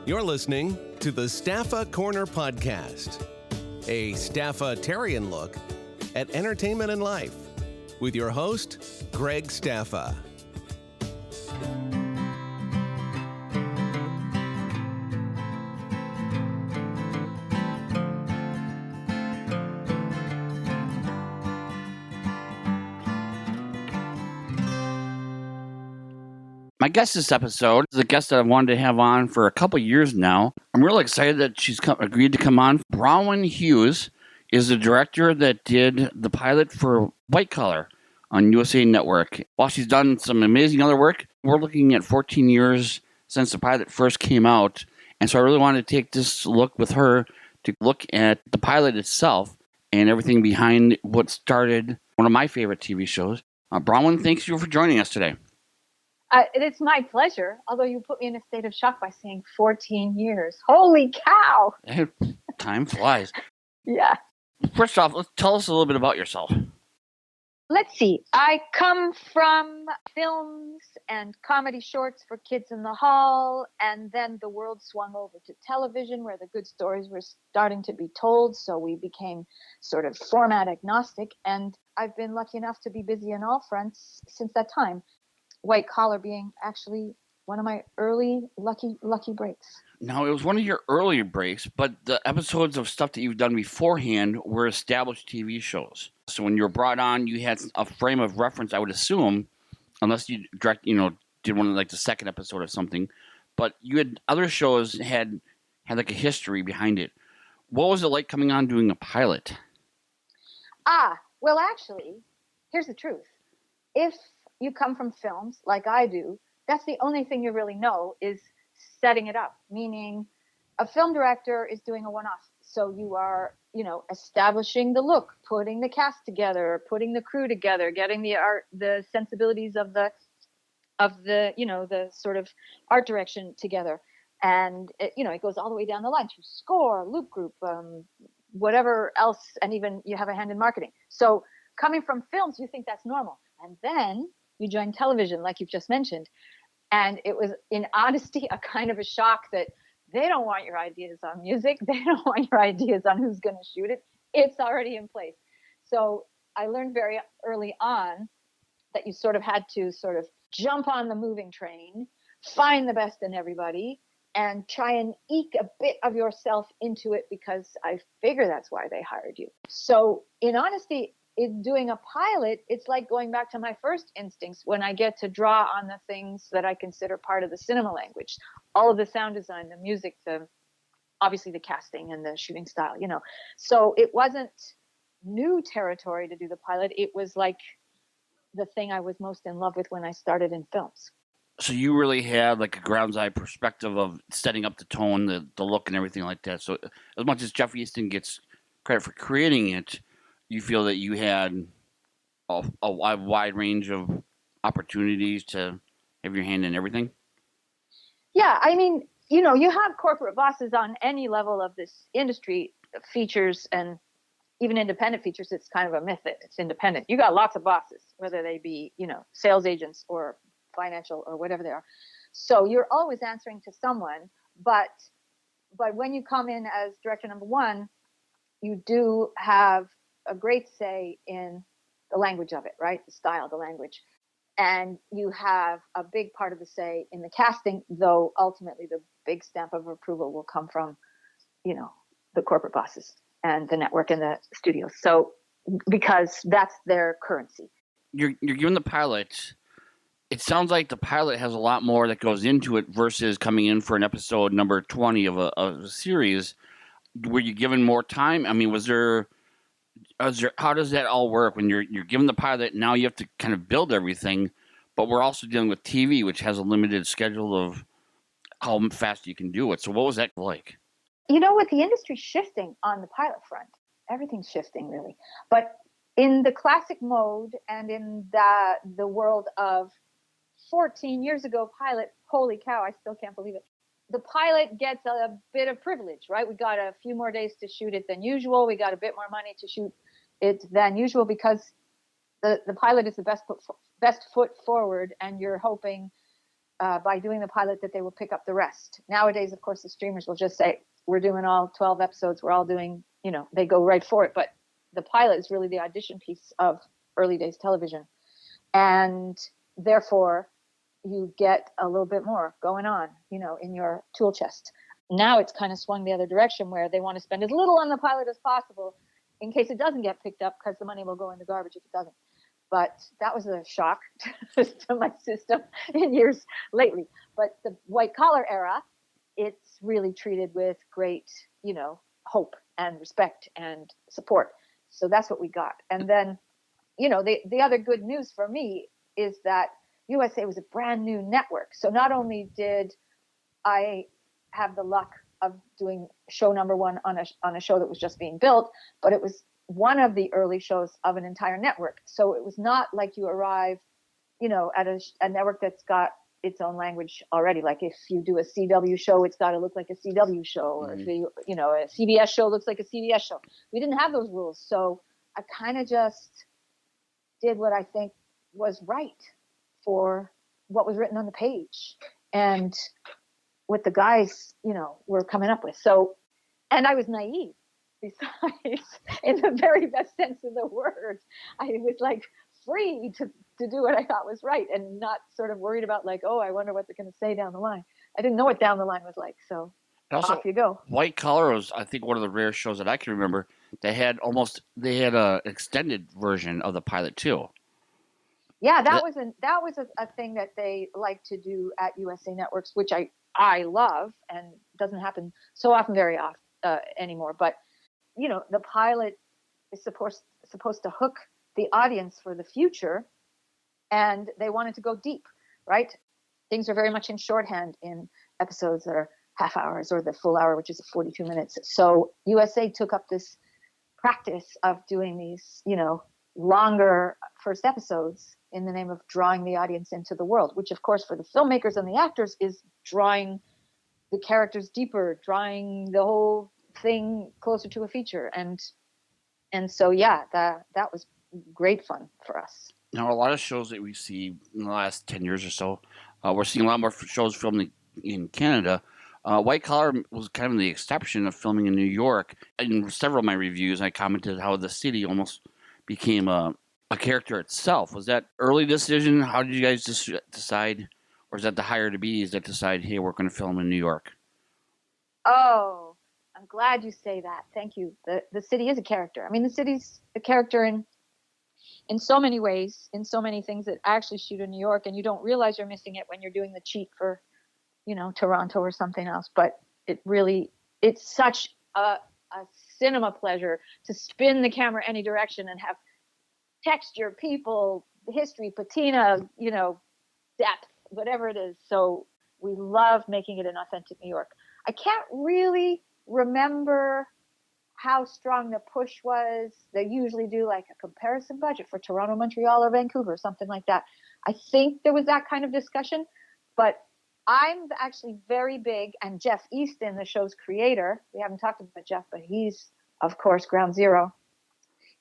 You're listening to the Staffa Corner Podcast, a Staffa-tarian look at entertainment and life with your host, Greg Staffa. My guest this episode is a guest that I've wanted to have on for a couple years now. I'm really excited that she's agreed to come on. Bronwen Hughes is the director that did the pilot for White Collar on USA Network. While she's done some amazing other work, we're looking at 14 years since the pilot first came out. And so I really wanted to take this look with her to look at the pilot itself and everything behind what started one of my favorite TV shows. Bronwen, thanks you for joining us today. It's my pleasure, although you put me in a state of shock by saying 14 years. Holy cow! Time flies. Yeah. First off, tell us a little bit about yourself. Let's see. I come from films and comedy shorts for Kids in the Hall, and then the world swung over to television where the good stories were starting to be told, so we became sort of format agnostic, and I've been lucky enough to be busy on all fronts since that time. White Collar being actually one of my early lucky breaks. Now, it was one of your earlier breaks, but the episodes of stuff that you've done beforehand were established TV shows. So when you were brought on, you had a frame of reference, I would assume, unless you did one like the second episode or something. But you had other shows had like a history behind it. What was it like coming on doing a pilot? Well, actually, here's the truth. If you come from films like I do, that's the only thing you really know is setting it up, meaning a film director is doing a one-off. So you are, establishing the look, putting the cast together, putting the crew together, getting the art, the sensibilities of the the sort of art direction together. And it goes all the way down the line to score, loop group, whatever else, and even you have a hand in marketing. So coming from films, you think that's normal. And then you joined television, like you've just mentioned. And it was, in honesty, a kind of a shock that they don't want your ideas on music. They don't want your ideas on who's going to shoot it. It's already in place. So I learned very early on that you sort of had to sort of jump on the moving train, find the best in everybody, and try and eke a bit of yourself into it, because I figure that's why they hired you. So in honesty, in doing a pilot, it's like going back to my first instincts when I get to draw on the things that I consider part of the cinema language, all of the sound design, the music, obviously the casting and the shooting style, So it wasn't new territory to do the pilot. It was like the thing I was most in love with when I started in films. So you really had like a ground's eye perspective of setting up the tone, the look and everything like that. So as much as Jeff Eastin gets credit for creating it, you feel that you had a wide range of opportunities to have your hand in everything? Yeah, I mean, you have corporate bosses on any level of this industry, features and even independent features. It's kind of a myth that it's independent. You got lots of bosses, whether they be, sales agents or financial or whatever they are. So you're always answering to someone, but when you come in as director number one, you do have a great say in the language of it, right? The style, the language. And you have a big part of the say in the casting, though ultimately the big stamp of approval will come from, the corporate bosses and the network and the studios. So, because that's their currency. You're given the pilot. It sounds like the pilot has a lot more that goes into it versus coming in for an episode number 20 of a series. Were you given more time? I mean, how does that all work when you're given the pilot? Now you have to kind of build everything, but we're also dealing with TV, which has a limited schedule of how fast you can do it. So what was that like? With the industry shifting on the pilot front, everything's shifting really. But in the classic mode and in the world of 14 years ago pilot, holy cow, I still can't believe it. The pilot gets a bit of privilege, right? We got a few more days to shoot it than usual. We got a bit more money to shoot it than usual, because the pilot is the best foot forward, and you're hoping by doing the pilot that they will pick up the rest. Nowadays, of course, the streamers will just say, we're doing all 12 episodes. We're all doing, they go right for it. But the pilot is really the audition piece of early days television. And therefore, you get a little bit more going on, in your tool chest. Now it's kind of swung the other direction where they want to spend as little on the pilot as possible in case it doesn't get picked up, because the money will go in the garbage if it doesn't. But that was a shock to my system in years lately. But the white collar era, it's really treated with great, hope and respect and support. So that's what we got. And then, the other good news for me is that USA was a brand new network. So not only did I have the luck of doing show number one on a show that was just being built, but it was one of the early shows of an entire network. So it was not like you arrive, at a network that's got its own language already. Like if you do a CW show, it's got to look like a CW show, or if you, a CBS show looks like a CBS show. We didn't have those rules. So I kind of just did what I think was right for what was written on the page and what the guys, were coming up with. So, and I was naive besides, in the very best sense of the word. I was like free to do what I thought was right and not sort of worried about like, oh, I wonder what they're going to say down the line. I didn't know what down the line was like. So also, off you go. White Collar was, I think, one of the rare shows that I can remember. They had a extended version of the pilot too. Yeah, that was a thing that they like to do at USA Networks, which I love, and doesn't happen so often very often anymore. But the pilot is supposed to hook the audience for the future, and they wanted to go deep, right? Things are very much in shorthand in episodes that are half hours or the full hour, which is 42 minutes. So USA took up this practice of doing these, longer first episodes in the name of drawing the audience into the world, which of course for the filmmakers and the actors is drawing the characters deeper, drawing the whole thing closer to a feature. And so, yeah, that was great fun for us. Now, a lot of shows that we see in the last 10 years or so, we're seeing a lot more shows filmed in Canada. White Collar was kind of the exception of filming in New York. In several of my reviews, I commented how the city almost became a character itself. Was that early decision? How did you guys decide? Or is that the hire-to-be's that decide, hey, we're going to film in New York? Oh, I'm glad you say that. Thank you. The city is a character. I mean, the city's a character in so many ways, in so many things that actually shoot in New York, and you don't realize you're missing it when you're doing the cheat for, Toronto or something else. But it's such a cinema pleasure to spin the camera any direction and have texture, people, history, patina, depth, whatever it is. So we love making it an authentic New York. I can't really remember how strong the push was. They usually do like a comparison budget for Toronto, Montreal, or Vancouver, something like that. I think there was that kind of discussion, but I'm actually very big, and Jeff Eastin, the show's creator, we haven't talked about Jeff, but he's, of course, ground zero,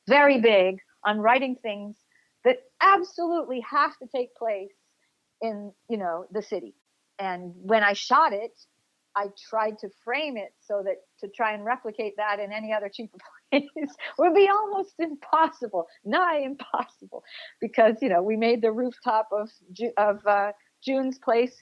very big on writing things that absolutely have to take place in, the city. And when I shot it, I tried to frame it so that to try and replicate that in any other cheaper place would be almost impossible, nigh impossible, because, we made the rooftop of June's place,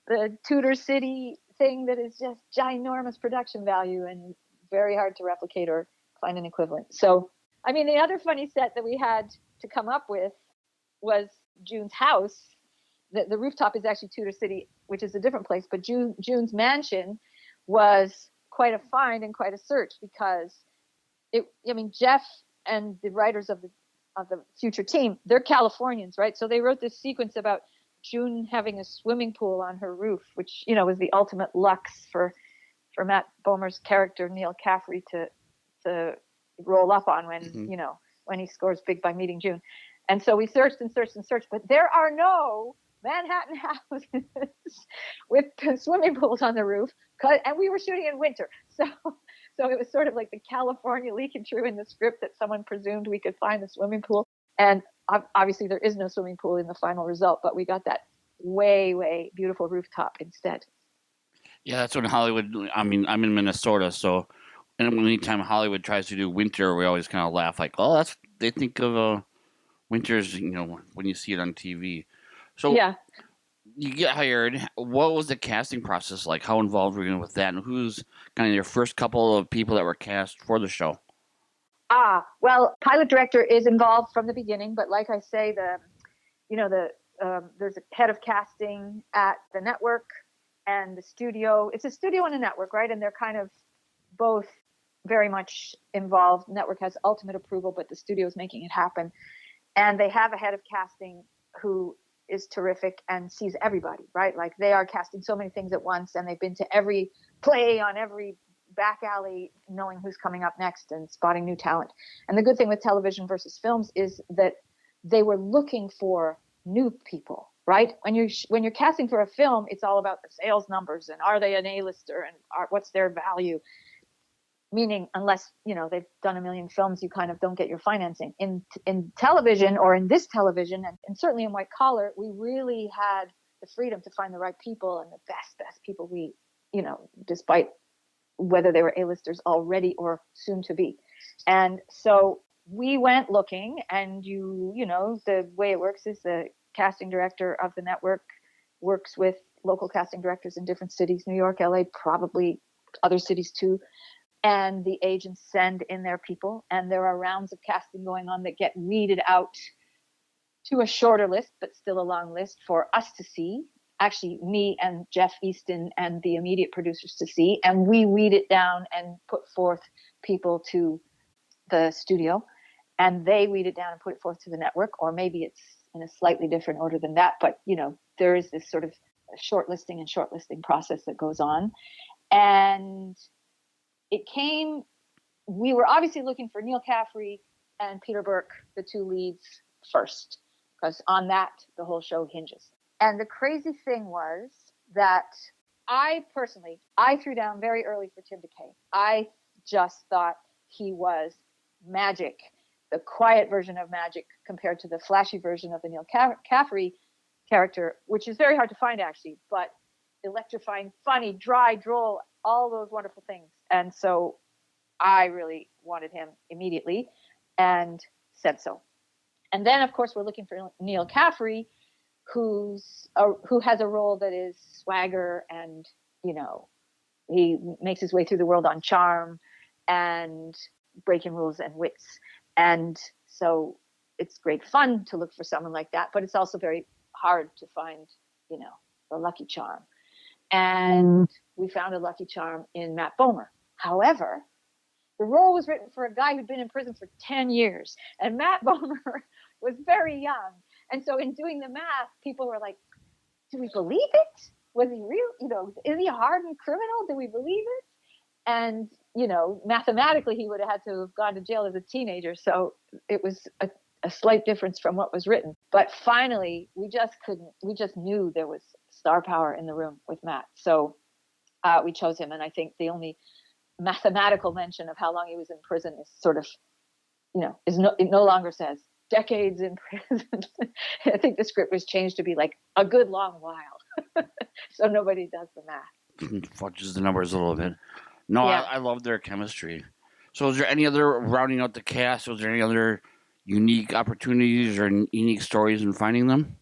the Tudor City thing that is just ginormous production value and very hard to replicate or find an equivalent. So, I mean, the other funny set that we had to come up with was June's house. The rooftop is actually Tudor City, which is a different place, but June's mansion was quite a find and quite a search because Jeff and the writers of the future team, they're Californians, right? So they wrote this sequence about June having a swimming pool on her roof, which, was the ultimate lux for Matt Bomer's character, Neal Caffrey, to roll up on when, when he scores big by meeting June. And so we searched and searched and searched, but there are no Manhattan houses with swimming pools on the roof, and we were shooting in winter. So it was sort of like the California leaking through in the script that someone presumed we could find the swimming pool. And obviously there is no swimming pool in the final result, but we got that way beautiful rooftop instead. Yeah, that's when Hollywood. I mean, I'm in Minnesota, so anytime Hollywood tries to do winter, we always kind of laugh, like, "Oh, that's they think of winters." When you see it on TV. So Yeah. you get hired. What was the casting process like? How involved were you with that? And who's kind of your first couple of people that were cast for the show? Well, pilot director is involved from the beginning, but like I say, there's a head of casting at the network and the studio. It's a studio and a network, right? And they're kind of both very much involved. Network has ultimate approval, but the studio is making it happen. And they have a head of casting who is terrific and sees everybody, right? Like they are casting so many things at once, and they've been to every play on every back alley, knowing who's coming up next and spotting new talent. And the good thing with television versus films is that they were looking for new people, right? When you're casting for a film, it's all about the sales numbers and are they an A-lister and what's their value? Meaning, unless they've done a million films, you kind of don't get your financing. In television, or in this television, and certainly in White Collar, we really had the freedom to find the right people and the best people we, despite whether they were A-listers already or soon to be. And so we went looking, and the way it works is the casting director of the network works with local casting directors in different cities, New York, LA, probably other cities too. And the agents send in their people, and there are rounds of casting going on that get weeded out to a shorter list, but still a long list for us to see. Actually, me and Jeff Eastin and the immediate producers to see, and we weed it down and put forth people to the studio, and they weed it down and put it forth to the network, or maybe it's in a slightly different order than that. But there is this sort of shortlisting process that goes on, and we were obviously looking for Neal Caffrey and Peter Burke, the two leads, first, because on that the whole show hinges. And the crazy thing was that I threw down very early for Tim DeKay. I just thought he was magic, the quiet version of magic compared to the flashy version of the Neal Caffrey character, which is very hard to find actually, but electrifying, funny, dry, droll, all those wonderful things. And so I really wanted him immediately and said so. And then, of course, we're looking for Neal Caffrey, who has a role that is swagger, and he makes his way through the world on charm and breaking rules and wits. And so it's great fun to look for someone like that, but it's also very hard to find the lucky charm. And we found a lucky charm in Matt Bomer. However, the role was written for a guy who'd been in prison for 10 years, and Matt Bomer was very young. And so in doing the math, people were like, do we believe it? Was he real? Is he a hardened criminal? Do we believe it? And, mathematically, he would have had to have gone to jail as a teenager. So it was a slight difference from what was written. But finally, we just knew there was star power in the room with Matt. So we chose him. And I think the only mathematical mention of how long he was in prison is sort of, it no longer says decades in prison. I think the script was changed to be like a good long while. So nobody does the math. Fudges the numbers a little bit. No, yeah. I love their chemistry. So is there any other, rounding out the cast, was there any other unique opportunities or unique stories in finding them?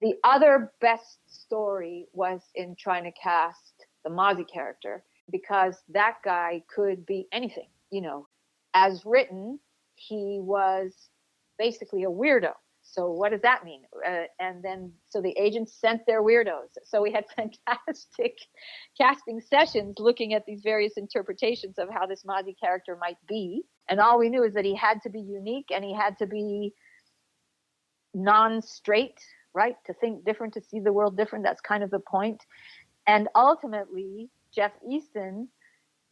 The other best story was in trying to cast the Mozzie character, because that guy could be anything. As written, he was basically a weirdo. So what does that mean? And then, so the agents sent their weirdos. So we had fantastic casting sessions looking at these various interpretations of how this Mozzie character might be. And all we knew is that he had to be unique, and he had to be non-straight, right? To think different, to see the world different. That's kind of the point. And ultimately, Jeff Eastin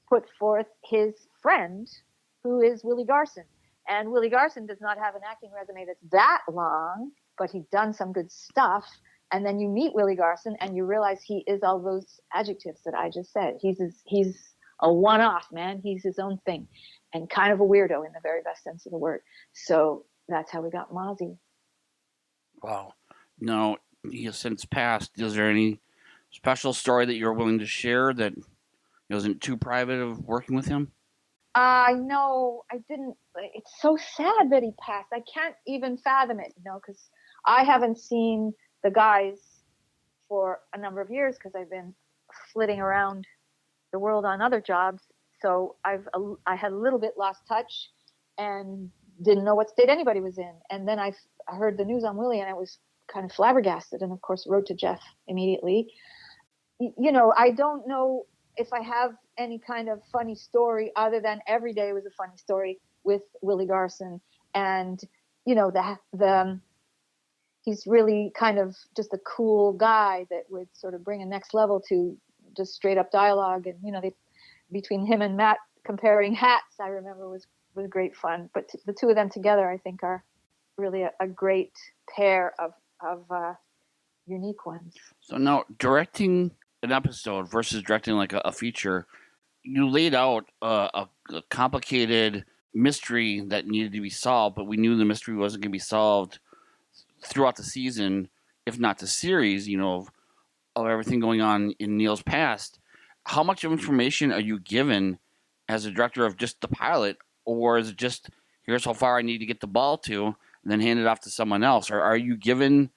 put forth his friend, who is Willie Garson. And Willie Garson does not have an acting resume that's that long, but he's done some good stuff. And then you meet Willie Garson and you realize he is all those adjectives that I just said. He's a one-off, man. He's his own thing, and kind of a weirdo in the very best sense of the word. So that's how we got Mozzie. Wow. Now, he has since passed. Is there any special story that you're willing to share that wasn't too private of working with him? No, I didn't. It's so sad that he passed. I can't even fathom it, because I haven't seen the guys for a number of years because I've been flitting around the world on other jobs. So I had a little bit lost touch and didn't know what state anybody was in. And then I heard the news on Willie, and I was kind of flabbergasted, and of course wrote to Jeff immediately. I don't know if I have any kind of funny story other than every day was a funny story with Willie Garson. And, he's really kind of just a cool guy that would sort of bring a next level to just straight up dialogue. And, between him and Matt comparing hats, I remember was great fun. But the two of them together, I think, are really a great pair of unique ones. So now, directing an episode versus directing like a feature, you laid out a complicated mystery that needed to be solved, but we knew the mystery wasn't going to be solved throughout the season, if not the series, of everything going on in Neal's past. How much information are you given as a director of just the pilot, or is it just, here's how far I need to get the ball to, and then hand it off to someone else? Or are you given,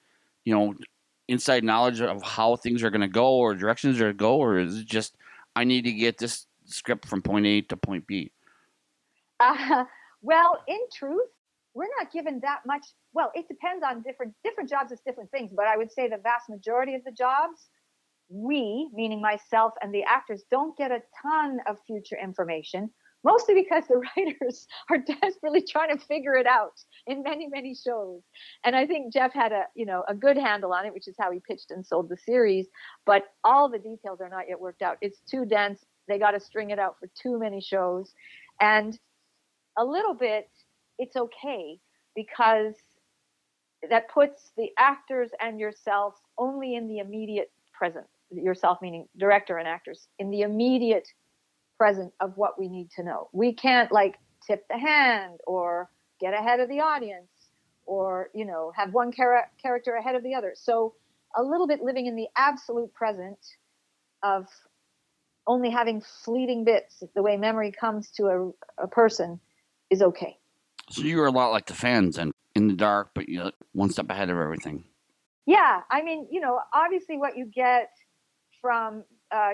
inside knowledge of how things are going to go or directions are going to go, or is it just, I need to get this script from point A to point B? Well, in truth, we're not given that much. Well, it depends on different jobs. It's different things, but I would say the vast majority of the jobs, we, meaning myself and the actors, don't get a ton of future information, mostly because the writers are desperately trying to figure it out in many, many shows. And I think Jeff had a good handle on it, which is how he pitched and sold the series. But all the details are not yet worked out. It's too dense. They got to string it out for too many shows. And a little bit, it's okay, because that puts the actors and yourself only in the immediate present. Yourself meaning director and actors, in the immediate present of what we need to know. We can't tip the hand or get ahead of the audience or, have one character ahead of the other. So a little bit living in the absolute present of only having fleeting bits, the way memory comes to a person, is okay. So you were a lot like the fans and in the dark, but you're one step ahead of everything. Yeah. I mean, obviously what you get from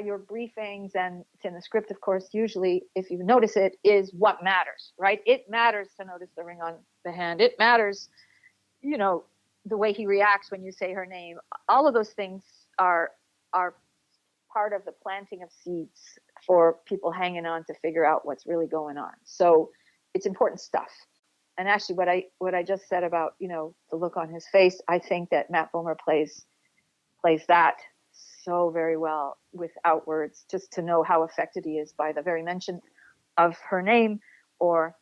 your briefings, and it's in the script, of course, usually, if you notice it, is what matters, right? It matters to notice the ring on the hand. It matters, the way he reacts when you say her name. All of those things are part of the planting of seeds for people hanging on to figure out what's really going on. So it's important stuff. And actually what I just said about, the look on his face, I think that Matt Bomer plays that so very well without words, just to know how affected he is by the very mention of her name or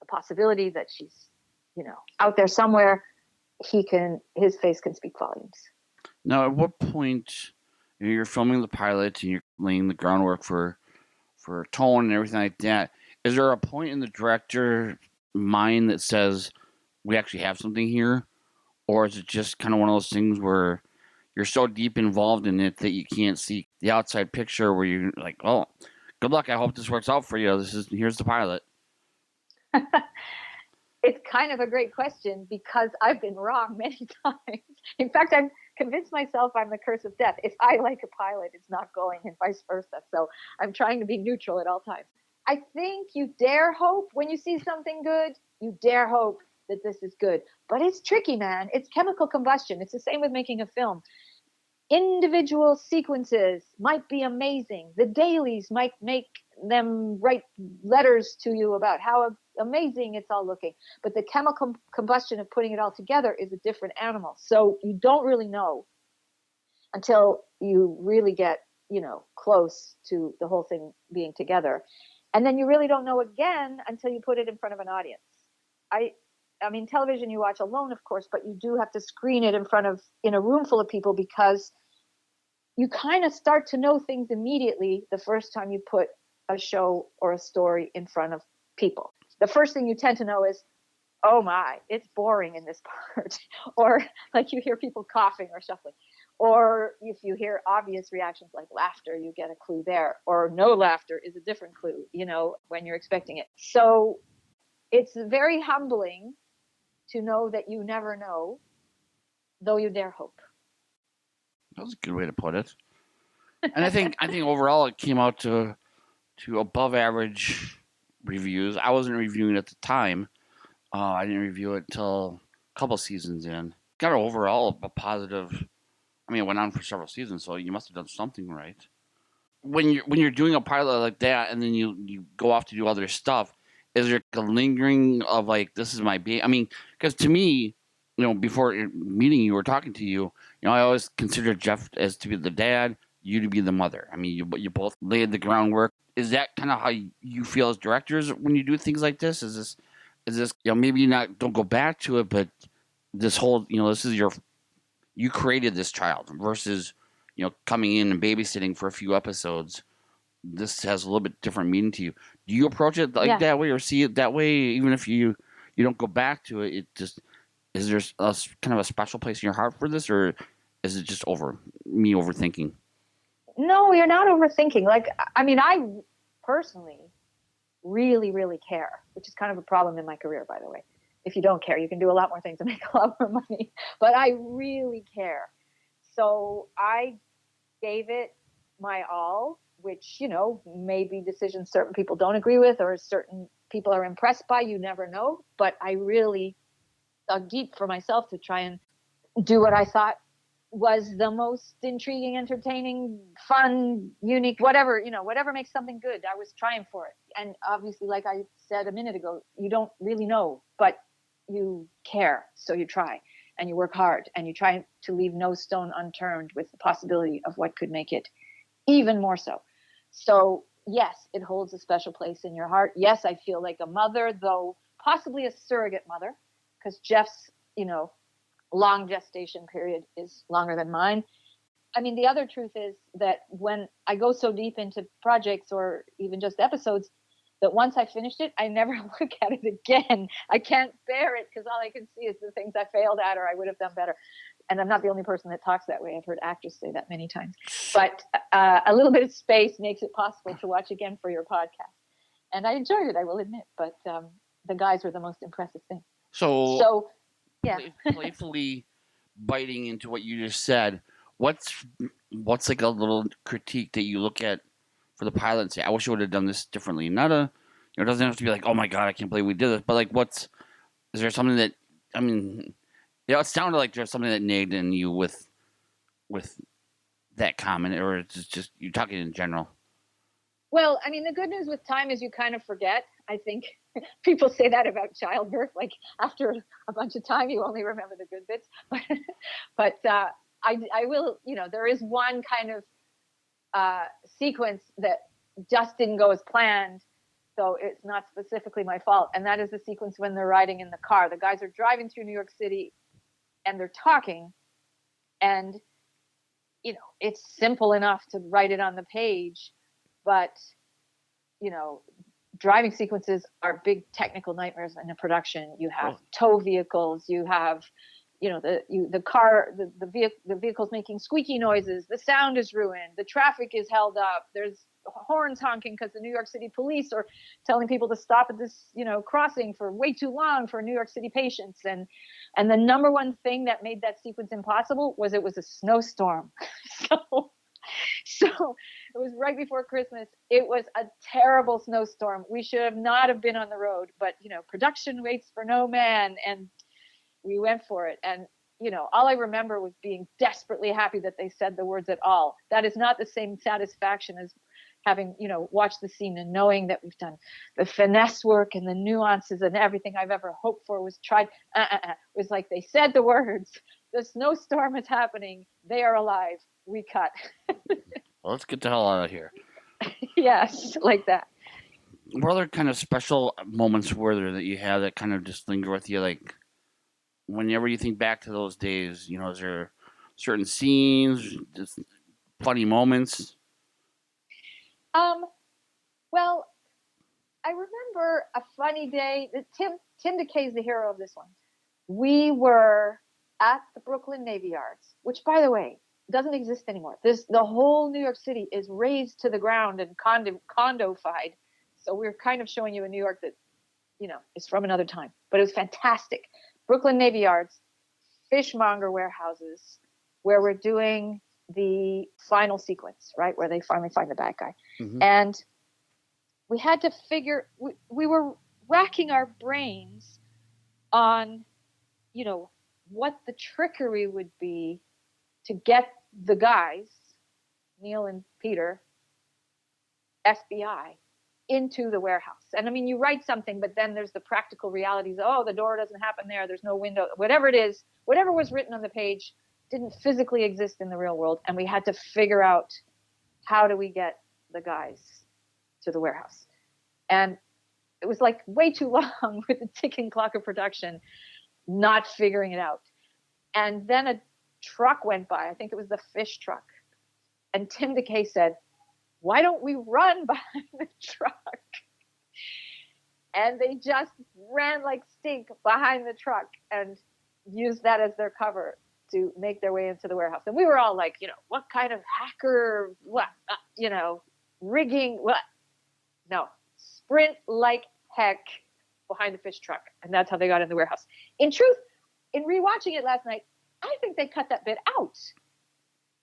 the possibility that she's, out there somewhere. His face can speak volumes. Now, at what point you're filming the pilot and you're laying the groundwork for tone and everything like that, is there a point in the director's mind that says, we actually have something here? Or is it just kind of one of those things where you're so deep involved in it that you can't see the outside picture, where you're like, oh, good luck, I hope this works out for you. Here's the pilot. It's kind of a great question, because I've been wrong many times. In fact, I've convinced myself I'm the curse of death. If I like a pilot, it's not going, and vice versa. So I'm trying to be neutral at all times. I think you dare hope when you see something good, you dare hope that this is good. But it's tricky, man. It's chemical combustion. It's the same with making a film. Individual sequences might be amazing. The dailies might make them write letters to you about how amazing it's all looking. But the chemical combustion of putting it all together is a different animal. So you don't really know until you really get, close to the whole thing being together. And then you really don't know again until you put it in front of an audience. I mean, television you watch alone, of course, but you do have to screen it in a room full of people, because you kind of start to know things immediately the first time you put a show or a story in front of people. The first thing you tend to know is, oh my, it's boring in this part. Or like you hear people coughing or shuffling. Or if you hear obvious reactions like laughter, you get a clue there. Or no laughter is a different clue, when you're expecting it. So it's very humbling to know that you never know, though you dare hope. That was a good way to put it. And I think overall it came out to above average reviews. I wasn't reviewing it at the time. I didn't review it until a couple seasons in. Got overall a positive. I mean, it went on for several seasons, so you must have done something right. When you're doing a pilot like that, and then you go off to do other stuff, is there a lingering of like, this is my baby? I mean, because to me, before meeting you or talking to you, I always considered Jeff as to be the dad, you to be the mother. I mean, you both laid the groundwork. Is that kind of how you feel as directors when you do things like this? Is this maybe don't go back to it, but this whole this is you created this child versus coming in and babysitting for a few episodes. This has a little bit different meaning to you. Do you approach it like that way or see it that way, even if you don't go back to it? It just, is there kind of a special place in your heart for this, or is it just overthinking? No, you're not overthinking. Like, I mean, I personally really, really care, which is kind of a problem in my career, by the way. If you don't care, you can do a lot more things and make a lot more money. But I really care. So I gave it my all, which, may be decisions certain people don't agree with or certain people are impressed by. You never know. But I really dug deep for myself to try and do what I thought was the most intriguing, entertaining, fun, unique, whatever makes something good. I was trying for it. And obviously, like I said a minute ago, you don't really know, but you care. So you try and you work hard and you try to leave no stone unturned with the possibility of what could make it even more so. So yes, it holds a special place in your heart. Yes, I feel like a mother, though possibly a surrogate mother, because Jeff's, long gestation period is longer than mine. I mean, the other truth is that when I go so deep into projects or even just episodes, that once I finished it, I never look at it again. I can't bear it because all I can see is the things I failed at or I would have done better. And I'm not the only person that talks that way. I've heard actors say that many times. But a little bit of space makes it possible to watch again for your podcast. And I enjoyed it, I will admit. But the guys were the most impressive thing. So yeah. Playfully biting into what you just said, what's like a little critique that you look at for the pilot and say, I wish I would have done this differently? Not it doesn't have to be like, oh my God, I can't believe we did this. But like, is there something that, I mean, it sounded like there's something that nagged in you with that comment, or it's just you're talking in general? Well, I mean, the good news with time is you kind of forget. I think people say that about childbirth. Like after a bunch of time, you only remember the good bits. But I will, there is one kind of sequence that just didn't go as planned. So it's not specifically my fault. And that is the sequence when they're riding in the car. The guys are driving through New York City and they're talking. And, it's simple enough to write it on the page. But, driving sequences are big technical nightmares in a production. You have tow vehicles, you have, the car, the vehicle's making squeaky noises, the sound is ruined, the traffic is held up, there's horns honking because the New York City police are telling people to stop at this, crossing for way too long for New York City patients. And the number one thing that made that sequence impossible was it was a snowstorm. So it was right before Christmas. It was a terrible snowstorm. We should have not have been on the road, but production waits for no man, and we went for it. And all I remember was being desperately happy that they said the words at all. That is not the same satisfaction as having watched the scene and knowing that we've done the finesse work and the nuances and everything I've ever hoped for was tried. It was like they said the words. The snowstorm is happening. They are alive. We cut. Well, let's get the hell out of here. Yes, like that. What other kind of special moments were there that you have that kind of just linger with you? Like, whenever you think back to those days, is there certain scenes, just funny moments? Well, I remember a funny day. Tim DeKay is the hero of this one. We were at the Brooklyn Navy Yards, which, by the way, doesn't exist anymore. The whole New York City is razed to the ground and condofied. So we're kind of showing you a New York that, is from another time. But it was fantastic. Brooklyn Navy Yards, fishmonger warehouses, where we're doing the final sequence, right, where they finally find the bad guy. Mm-hmm. And we had to figure, we were racking our brains on, what the trickery would be to get the guys, Neal and Peter, FBI, into the warehouse. And I mean, you write something, but then there's the practical realities. Oh, the door doesn't happen there. There's no window. Whatever it is, whatever was written on the page didn't physically exist in the real world. And we had to figure out, how do we get the guys to the warehouse? And it was like way too long with the ticking clock of production, not figuring it out. And then a truck went by. I think it was the fish truck. And Tim DeKay said, why don't we run behind the truck? And they just ran like stink behind the truck and used that as their cover to make their way into the warehouse. And we were all like, what kind of hacker, what, rigging, what? No, sprint like heck behind the fish truck. And that's how they got in the warehouse. In truth, in rewatching it last night, I think they cut that bit out.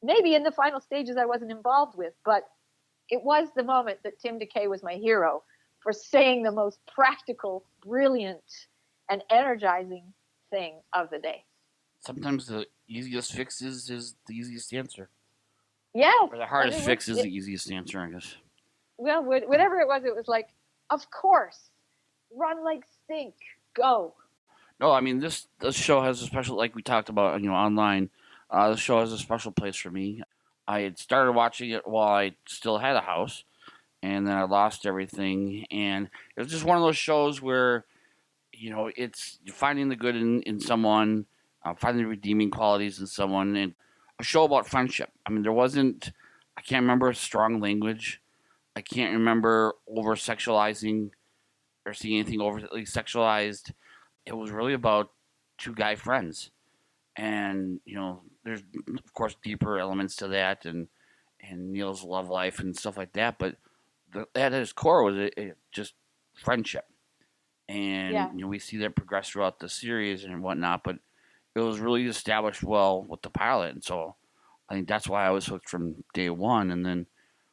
Maybe in the final stages I wasn't involved with, but it was the moment that Tim DeKay was my hero for saying the most practical, brilliant, and energizing thing of the day. Sometimes the easiest fix is the easiest answer. Yeah. Or the hardest fix is the easiest answer, I guess. Well, whatever it was like, of course, run like stink, go. No, I mean, this show has a special, like we talked about, online. The show has a special place for me. I had started watching it while I still had a house, and then I lost everything. And it was just one of those shows where, it's finding the good in someone, finding the redeeming qualities in someone, and a show about friendship. I mean, I can't remember strong language. I can't remember over-sexualizing or seeing anything overly sexualized. It was really about two guy friends. And, there's, of course, deeper elements to that and Neal's love life and stuff like that. But at its core was just friendship. And, we see that progress throughout the series and whatnot. But it was really established well with the pilot. And so I think that's why I was hooked from day one. And then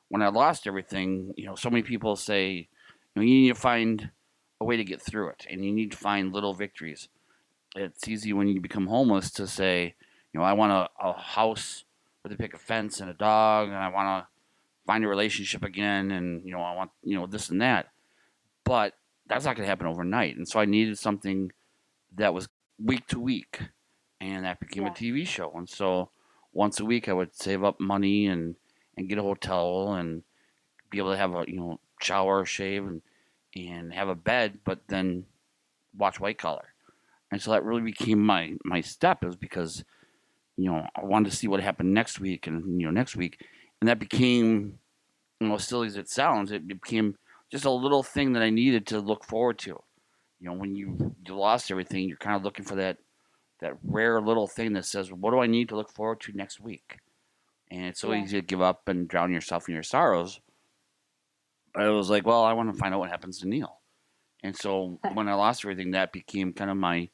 when I lost everything, so many people say, you need to find a way to get through it. And you need to find little victories. It's easy when you become homeless to say, I want a house with a picket fence and a dog, and I want to find a relationship again, and, I want, this and that. But that's not going to happen overnight. And so I needed something that was week to week, and that became a TV show. And so once a week I would save up money and get a hotel and be able to have a, shower, shave, and have a bed, but then watch White Collar. And so that really became my step. It was because, I wanted to see what happened next week and, next week. And that became, as silly as it sounds, it became just a little thing that I needed to look forward to. When you lost everything, you're kind of looking for that rare little thing that says, what do I need to look forward to next week? And it's so easy to give up and drown yourself in your sorrows. But I was like, well, I want to find out what happens to Neal. And so when I lost everything, that became kind of my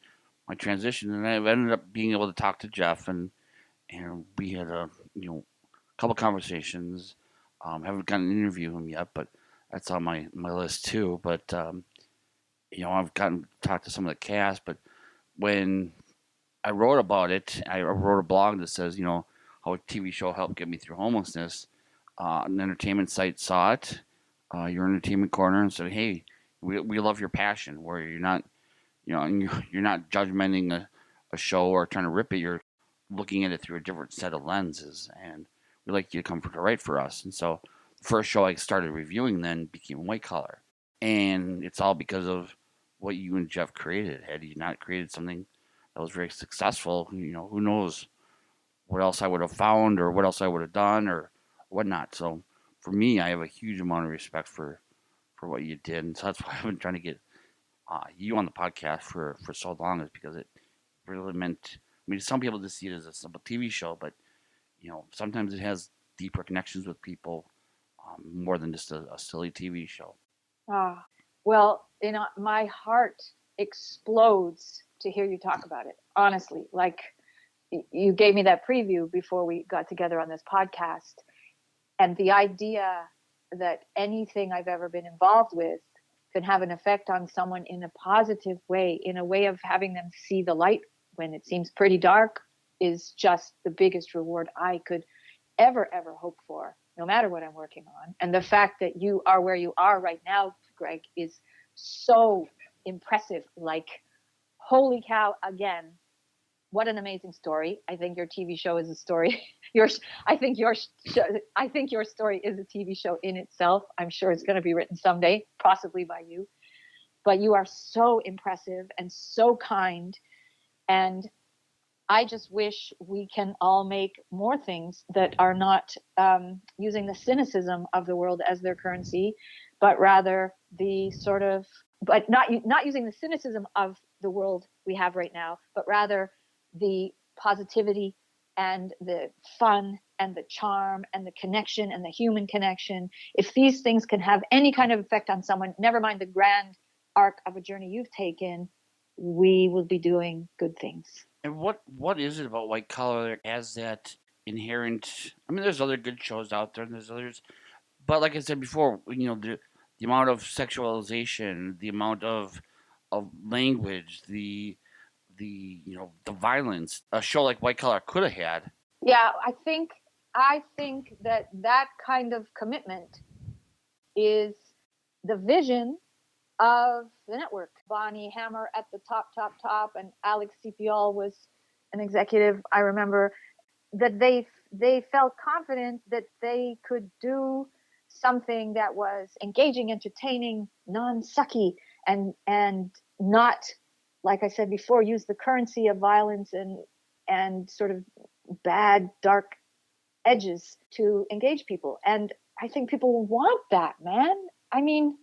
transition. And I ended up being able to talk to Jeff, and we had a couple conversations. Haven't gotten to interview him yet, but that's on my list too. But I've gotten to talk to some of the cast. But when I wrote about it, I wrote a blog that says, how a TV show helped get me through homelessness. An entertainment site saw it, Your Entertainment Corner, and said, hey, we love your passion, where you're not, you're not judgmenting a show or trying to rip it. You're looking at it through a different set of lenses, and we'd like you to come to write for us. And so the first show I started reviewing then became White Collar. And it's all because of what you and Jeff created. Had you not created something that was very successful, who knows what else I would have found or what else I would have done or whatnot. So for me, I have a huge amount of respect for for what you did, and so that's why I've been trying to get you on the podcast for so long, is because it really meant. I mean, some people just see it as a simple TV show, but sometimes it has deeper connections with people, more than just a silly TV show. Well, my heart explodes to hear you talk about it. Honestly, like you gave me that preview before we got together on this podcast, and the idea that anything I've ever been involved with can have an effect on someone in a positive way, in a way of having them see the light when it seems pretty dark, is just the biggest reward I could ever hope for, no matter what I'm working on. And the fact that you are where you are right now, Greg, is so impressive. Like, holy cow, again, what an amazing story. I think your TV show is a story. I think your story is a TV show in itself. I'm sure it's going to be written someday, possibly by you. But you are so impressive and so kind. And I just wish we can all make more things that are not using the cynicism of the world as their currency, but rather not using the cynicism of the world we have right now, but rather the positivity and the fun and the charm and the connection and the human connection. If these things can have any kind of effect on someone, never mind the grand arc of a journey you've taken, we will be doing good things. And what is it about White Collar that has that inherent? I mean, there's other good shows out there, and there's others, but like I said before, the amount of sexualization, the amount of language, the violence a show like White Collar could have had. Yeah, I think that kind of commitment is the vision of the network. Bonnie Hammer at the top, and Alex Cipiol was an executive. I remember that they felt confident that they could do something that was engaging, entertaining, non-sucky, and not, like I said before, use the currency of violence and sort of bad, dark edges to engage people. And I think people want that, man. I mean,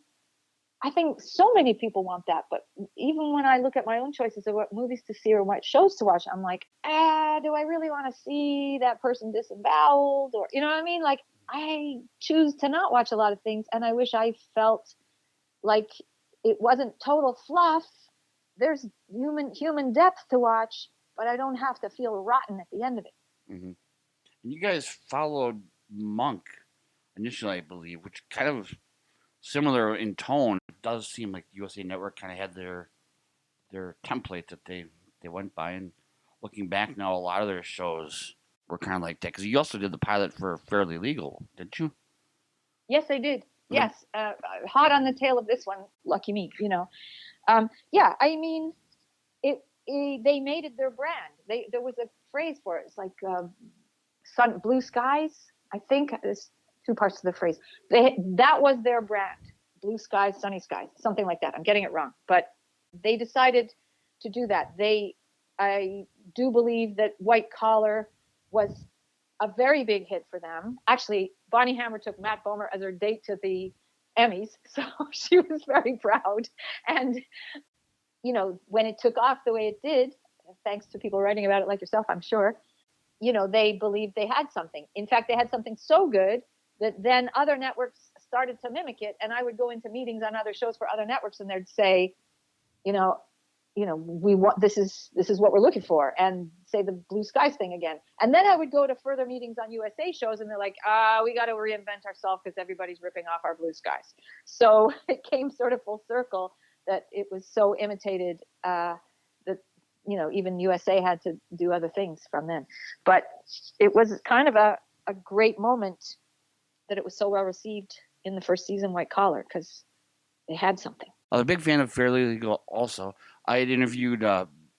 I think so many people want that. But even when I look at my own choices of what movies to see or what shows to watch, I'm like, do I really want to see that person disemboweled? Or, you know what I mean? Like, I choose to not watch a lot of things. And I wish I felt like it wasn't total fluff. There's human depth to watch, but I don't have to feel rotten at the end of it. Mm-hmm. And you guys followed Monk initially, I believe, which kind of similar in tone. It does seem like USA Network kind of had their template that they went by. And looking back now, a lot of their shows were kind of like that. Because you also did the pilot for Fairly Legal, didn't you? Yes, I did. Yes. Hot on the tail of this one. Lucky me, Yeah, I mean, they made it their brand. There was a phrase for it. It's like blue skies. I think there's two parts to the phrase. That was their brand. Blue skies, sunny skies, something like that. I'm getting it wrong, but they decided to do that. I do believe that White Collar was a very big hit for them. Actually, Bonnie Hammer took Matt Bomer as her date to the Emmys, so she was very proud. And when it took off the way it did, thanks to people writing about it like yourself, I'm sure, they believed they had something. In fact, they had something so good that then other networks started to mimic it. And I would go into meetings on other shows for other networks, and they'd say, we want, this is what we're looking for, and say the blue skies thing again. And then I would go to further meetings on USA shows, and they're like, we got to reinvent ourselves because everybody's ripping off our blue skies. So it came sort of full circle that it was so imitated that, even USA had to do other things from then. But it was kind of a great moment that it was so well received in the first season, White Collar, because they had something. I was a big fan of Fairly Legal also. I had interviewed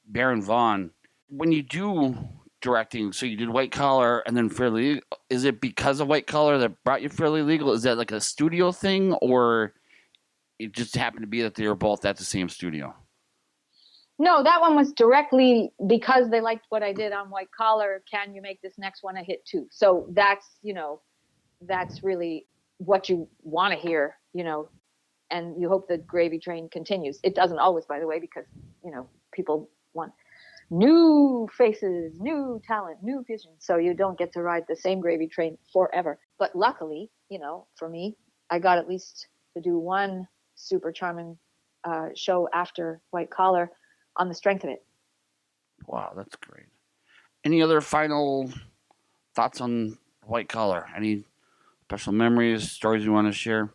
Baron Vaughn. When you do directing, so you did White Collar and then Fairly Legal, is it because of White Collar that brought you Fairly Legal? Is that like a studio thing, or it just happened to be that they were both at the same studio? No, that one was directly because they liked what I did on White Collar. Can you make this next one a hit too? So that's really what you want to hear, and you hope the gravy train continues. It doesn't always, by the way, because, people want new faces, new talent, new vision. So you don't get to ride the same gravy train forever. But luckily, for me, I got at least to do one super charming show after White Collar on the strength of it. Wow, that's great. Any other final thoughts on White Collar? Any special memories, stories you want to share?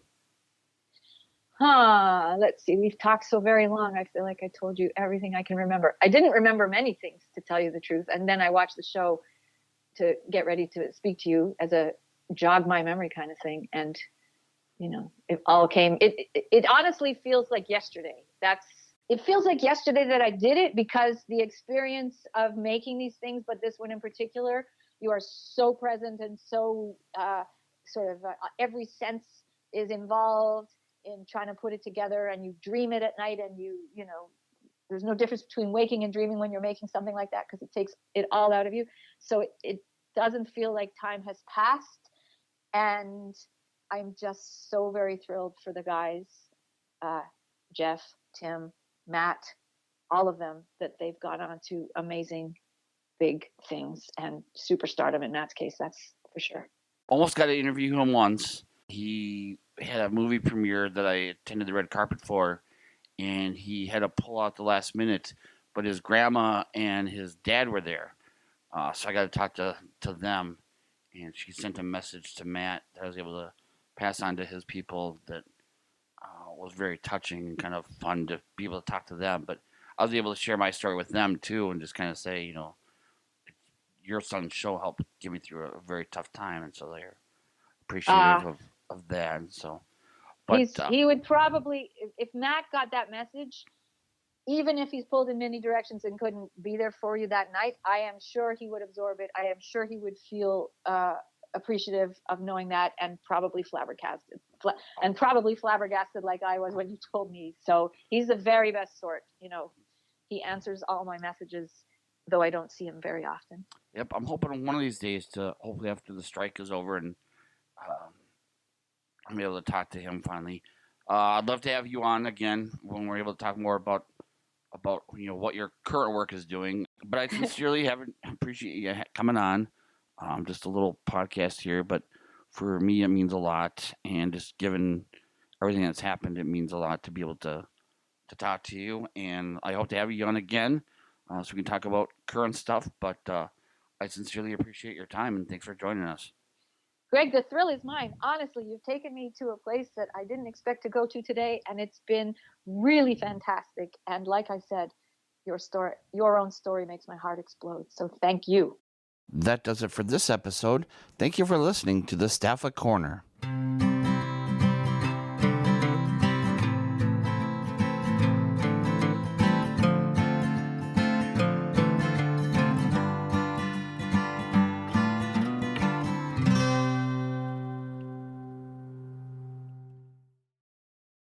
Let's see. We've talked so very long. I feel like I told you everything I can remember. I didn't remember many things, to tell you the truth. And then I watched the show to get ready to speak to you as a jog my memory kind of thing. And, it all came. It honestly feels like yesterday. It feels like yesterday that I did it, because the experience of making these things, but this one in particular, you are so present and so every sense is involved in trying to put it together, and you dream it at night, and there's no difference between waking and dreaming when you're making something like that, because it takes it all out of you. So it doesn't feel like time has passed, and I'm just so very thrilled for the guys, Jeff, Tim, Matt, all of them, that they've gone on to amazing big things and superstardom. In Matt's case, that's for sure. Almost got to interview him once. He had a movie premiere that I attended the red carpet for, and he had to pull out the last minute, but his grandma and his dad were there. So I got to talk to them, and she sent a message to Matt that I was able to pass on to his people that was very touching and kind of fun to be able to talk to them. But I was able to share my story with them too, and just kind of say, your son's show helped get me through a very tough time, and so they're appreciative of that. And so, but he would probably, if Matt got that message, even if he's pulled in many directions and couldn't be there for you that night, I am sure he would absorb it. I am sure he would feel appreciative of knowing that, and probably flabbergasted like I was when you told me. So he's the very best sort. He answers all my messages, though I don't see him very often. Yep, I'm hoping one of these days to, hopefully after the strike is over, and I'm able to talk to him finally. I'd love to have you on again when we're able to talk more about what your current work is doing. But I sincerely appreciate you coming on. Just a little podcast here, but for me it means a lot, and just given everything that's happened, it means a lot to be able to talk to you. And I hope to have you on again, so we can talk about current stuff. But I sincerely appreciate your time, and thanks for joining us. Greg, the thrill is mine. Honestly, you've taken me to a place that I didn't expect to go to today, and it's been really fantastic. And like I said, your own story makes my heart explode. So thank you. That does it for this episode. Thank you for listening to the Staffa Corner.